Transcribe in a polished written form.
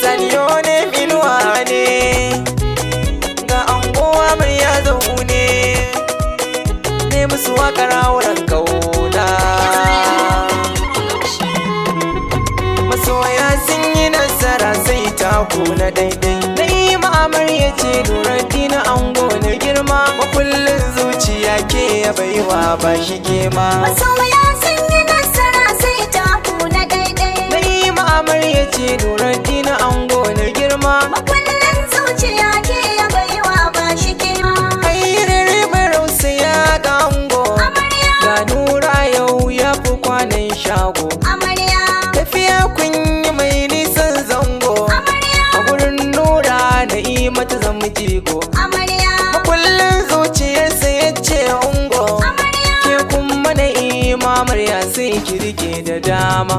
saniyo ne minuwa ne ga angowa murya zaune ne musu waƙar auren kauna. Masoya sun yi nasara sai taku na daidai. Na'ima amarya ce Nuruddin ango na girma, makullin zuciya ke ya baiwa ba shi ma. Masoya sun yi nasara sai taku na daidai. Na'ima amarya ce Nuruddin ango na girma, makullin zuciya ke ya baiwa ba shi ma. Ayyirri barausa ya ga ango, ga Nura yau ya fi kwanan shago. Tafiya kun yi mai nisan zango, a gurin Nura Na'ima ta zama jigo. Makullin zuciyarsa ya ce ungo, ke kuma Na'ima amarya sai ki rike da dama.